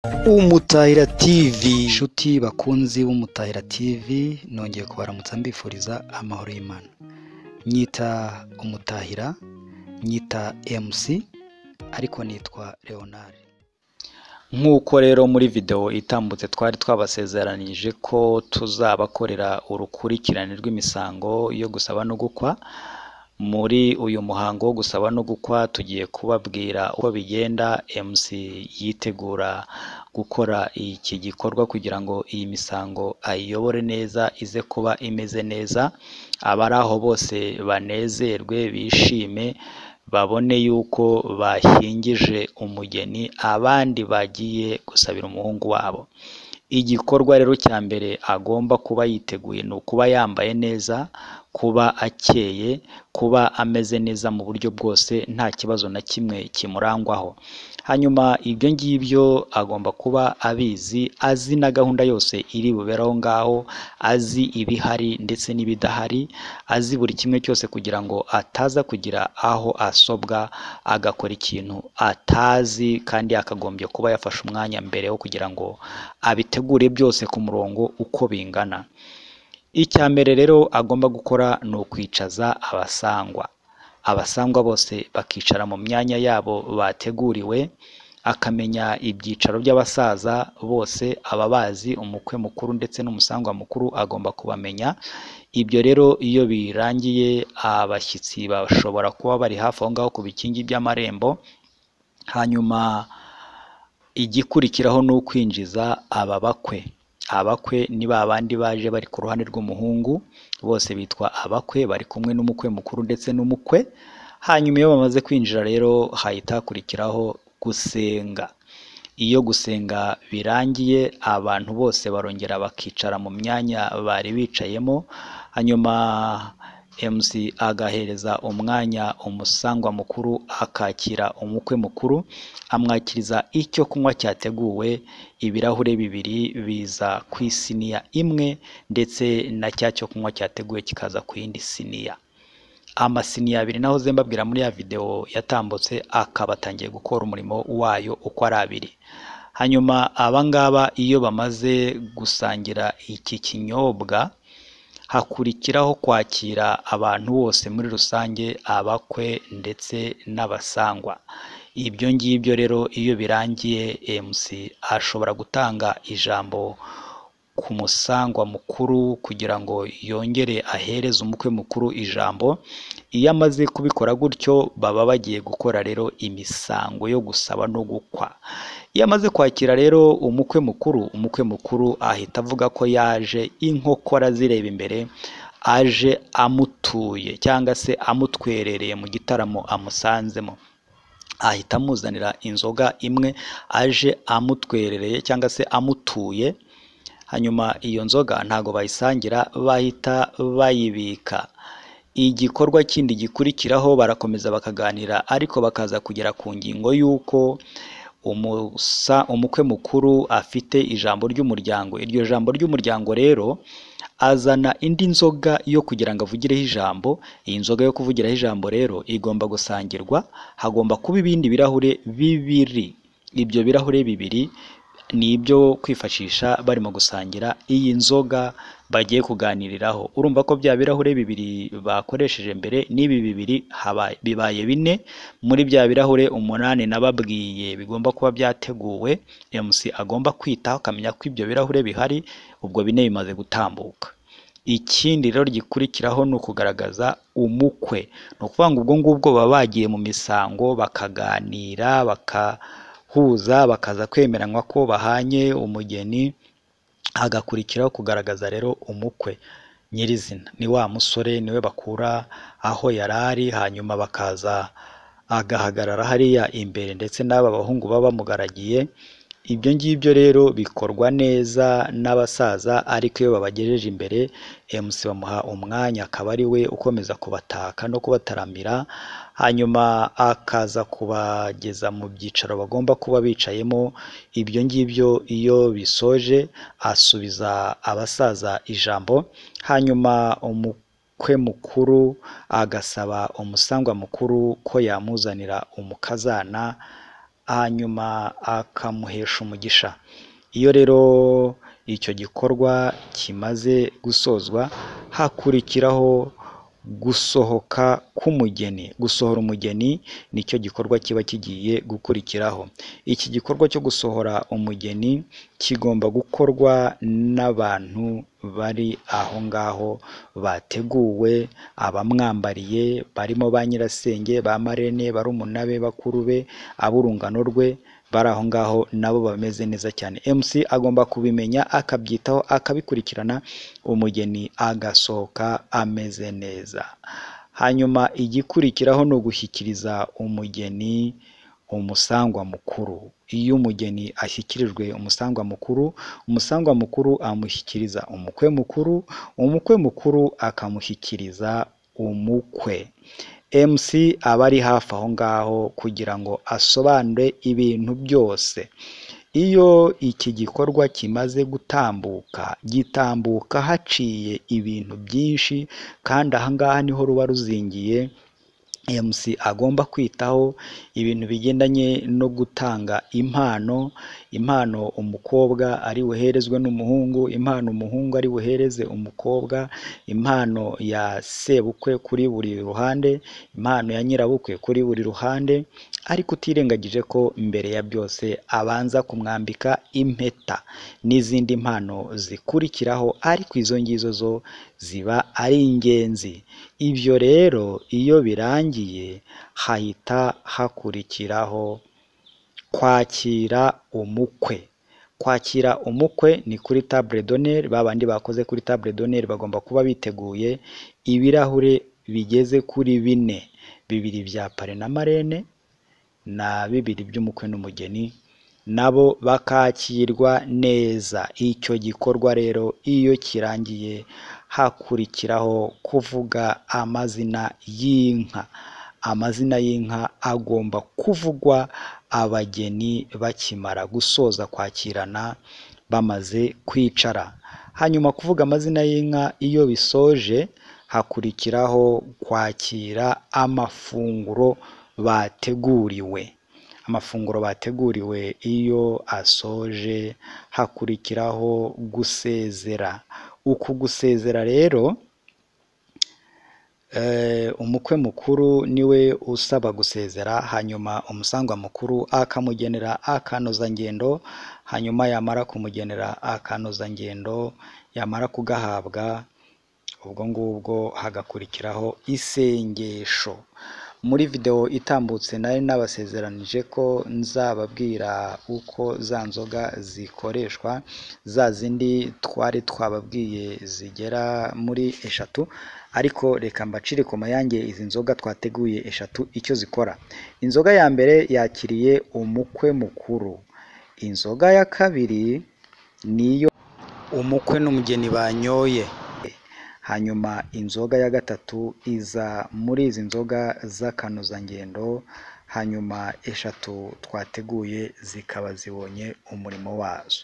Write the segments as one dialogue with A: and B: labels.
A: Umutahira TV, inshuti bakunzi b'Umutahira TV, nongeye kubaramutsa mbifuriza amahoro y'Imana. Nyita Umutahira, nyita MC, ariko nitwa Leonard. Nk'uko rero muri video itambutse twari twabasezeranije ko tuzabakorera urukurikirane rw'imisango yo gusaba no gukwa. Muri uyu muhango wo gusaba no gukwa tugiye kubabwira uko bigenda. MC yitegura gukora iki gikorwa kugira ngo iyi misango ayiyobore neza, ize kuba imeze neza, abari aho bose banezerwe, bishime, babone yuko bashyingije umugeni abandi bagiye gusabira umuhungu wabo. Igikorwa rero cya mbere agomba kuba yiteguye ni ukuba yambaye neza, kuba akeye, kuba ameze neza mu buryo bwose, nta kibazo na kimwe kimurangwaho. Hanyuma ibyo ngibyo agomba kuba abizi, azi na gahunda yose iri bubere aho ngaho, azi ibihari ndetse n'ibidahari, azi buri kimwe cyose kugira ngo ataza kugira aho asobwa agakora ikintu atazi, kandi akagombye kuba yafashe umwanya mbere wo kugira ngo abitegure byose ku murongo uko bingana. Icya mbere rero agomba gukora ni ukwicaza abasangwa. Abasangwa bose bakicara mu myanya yabo bateguriwe, akamenya ibyicaro by'abasaza bose, ababazi, umukwe mukuru ndetse n'umusangwa mukuru agomba kubamenya. Ibyo rero iyo birangiye, abashyitsi bashobora kuba bari hafi aho ngaho ku bikingi by'amarembo. Hanyuma igikurikiraho ni ukwinjiza aba bakwe. Abakwe ni babandi baje bari ku ruhande rw'umuhungu, bose bitwa abakwe, bari kumwe n'umukwe mukuru ndetse n'umukwe. Hanyuma iyo bamaze kwinjira rero hahita hakurikiraho gusenga. Iyo gusenga birangiye, abantu bose barongera bakicara mu myanya bari bicayemo. Hanyuma MC agahereza umwanya umusangwa mukuru, akakira umukwe mukuru, amwakiriza icyo kunywa cyateguwe. Ibirahure bibiri biza ku isiniya imwe, ndetse na cya cyo kunywa cyateguwe kikaza ku yindi siniya. Amasiniya abiri naho mbabwira muri ya video yatambutse, akaba atangiye gukora umurimo wayo uko ari abiri. Hanyuma abangaba iyo bamaze gusangira iki kinyobwa, hakurikiraho kwakira abantu bose muri rusange, abakwe ndetse n'abasangwa. Ibyo ngibyo rero iyo birangiye, MC ashobora gutanga ijambo ku musangwa mukuru kugira ngo yongere ahereze umukwe mukuru ijambo. Iyo amaze kubikora gutyo, baba bagiye gukora rero imisango yo gusaba no gukwa. Iyo amaze kwakira rero umukwe mukuru ahita avuga ko yaje inkokora zireba imbere, aje amutuye cyangwa se amutwerereye mu gitaramo amusanzemo. Ahita amuzanira inzoga imwe, aje amutwerereye cyangwa se amutuye. Hanyuma iyo nzoga ntago bayisangira, bahita bayibika. Igikorwa kindi gikurikiraho barakomeza bakaganira, ariko bakaza kugera ku ngingo y'uko umukwe mukuru afite ijambo ry'umuryango. Iryo jambo ry'umuryango rero azana indi nzoga yo kugira ngo avugireho ijambo. Iyi nzoga yo kuvugiraho ijambo rero igomba gusangirwa, hagomba kuba ibindi birahure bibiri. Ibyo birahure bibiri ni ibyo kwifashisha barimo gusangira iyi nzoga bagiye kuganiriraho. Urumva ko bya birahure bibiri bakoresheje mbere n'ibi bibiri bibaye bine muri bya birahure 8 nababwiye bigomba kuba byateguwe. MC agomba kwitaho akamenya ko ibyo birahure bihari, ubwo bine bimaze gutambuka. Ikindi rero gikurikiraho ni ukugaragaza umukwe. Ni ukuvuga ngo ubwo ngubwo baba bagiye mu misango bakaganira, bakahuza, bakaza kwemeranywa ko bahanye umugeni. Hagakurikiraho kugaragaza rero umukwe nyirizina, ni wa musore, niwe bakura aho yarari, hanyuma bakaza agahagarara hariya imbere, ndetse n'aba bahungu baba bamugaragiye. Ibyo ngibyo rero bikorwa neza n'abasaza, ariko iyo babagejeje imbere, MC bamuha umwanya, akaba ari we ukomeza kubataka no kubataramira. Hanyuma akaza kubageza mu byicaro bagomba kuba bicayemo. Ibyo ngibyo iyo bisoje, asubiza abasaza ijambo. Hanyuma umukwe mukuru agasaba umusangwa mukuru ko yamuzanira umukazana hanyuma akamuhesha umugisha. Iyo rero icyo gikorwa kimaze gusozwa, hakurikiraho gusohoka k'umugeni. Gusohora umugeni nicyo gikorwa kiba kigiye gukurikiraho. Iki gikorwa cyo gusohora umugeni kigomba gukorwa n'abantu bari aho ngaho bateguwe, abamwambariye barimo ba nyirasenge, ba marene, barumuna be, bakuru be, ab'urungano rwe bari aho ngaho nabo bameze neza cyane. MC agomba kubimenya, akabyitaho, akabikurikirana, umugeni agasohoka ameze neza. Hanyuma igikurikiraho ni ugushyikiriza umugeni umusangwa mukuru. Iyo umugeni ashyikirijwe umusangwa mukuru, umusangwa mukuru amushyikiriza umukwe mukuru, umukwe mukuru akamushyikiriza umukwe. MC aba ari hafi aho ngaho kugira ngo asobanure ibintu byose. Iyo iki gikorwa kimaze gutambuka, gitambuka haciye ibintu byinshi, kandi aha ngaha niho ruba ruzingiye. MC agomba kwitaho ibintu bigendanye no gutanga impano. Impano umukobwa ari buherezwe n'umuhungu, impano umuhungu ari buhereze umukobwa, impano ya sebukwe kuri buri ruhande, impano ya nyirabukwe kuri buri ruhande, ariko utirengagije ko mbere ya byose abanza kumwambika impeta n'izindi mpano zikurikiraho, ariko izo ngizo zo ziba ari ingenzi. Ibyo rero iyo birangiye, hahita hakurikiraho kwakira umukwe. Kwakira umukwe ni kuri table d'honneur. Babandi bakoze kuri table d'honneur bagomba kuba biteguye ibirahure bigeze kuri 4, 2 bya pare na marene na 2 by'umukwe n'umugeni, nabo bakakirwa neza. Icyo gikorwa rero iyo kirangiye, hakurikiraho kuvuga amazina y'inka. Amazina y'inka agomba kuvugwa abageni bakimara gusoza kwakirana, bamaze kwicara. Hanyuma kuvuga amazina y'inka iyo bisoje, hakurikiraho kwakira amafunguro bateguriwe. Amafunguro bateguriwe iyo asoje, hakurikiraho gusezera. Uku gusezera rero, umukwe mukuru niwe usaba gusezera, hanyuma umusangwa mukuru akamugenera akanozangendo, hanyuma yamara kumugenera akanozangendo, yamara kugahabwa, ubwo ngubwo hagakurikiraho isengesho. Muri video itambutse nari nabasezeranije ko nzababwira uko za nzoga zikoreshwa, za zindi twari twababwiye zigera muri 3, ariko reka mbacire ku mayange izi nzoga twateguye 3 icyo zikora. Inzoga ya mbere yakiriye umukwe mukuru. Inzoga ya kabiri niyo umukwe n'umugeni banyoye. Hanyuma inzoga ya gatatu iza muri izi nzoga z'akanozangendo, hanyuma 3 twateguye zikaba zibonye umurimo wazo.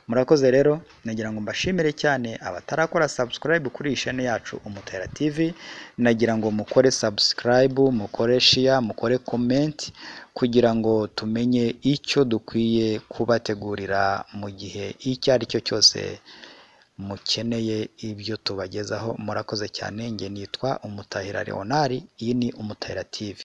A: Murakoze rero, nagira ngo mbashimire cyane abatarakora subscribe kuri iyi channel yacu Umutahira TV. Nagira ngo mukore subscribe, mukore share, mukore comment, kugira ngo tumenye icyo dukwiye kubategurira mu gihe icyo ari cyo cyose mukeneye ibyo tubagezaho. Murakoze cyane. Nge nitwa Umutahira Leonard, iyi ni Umutahira TV.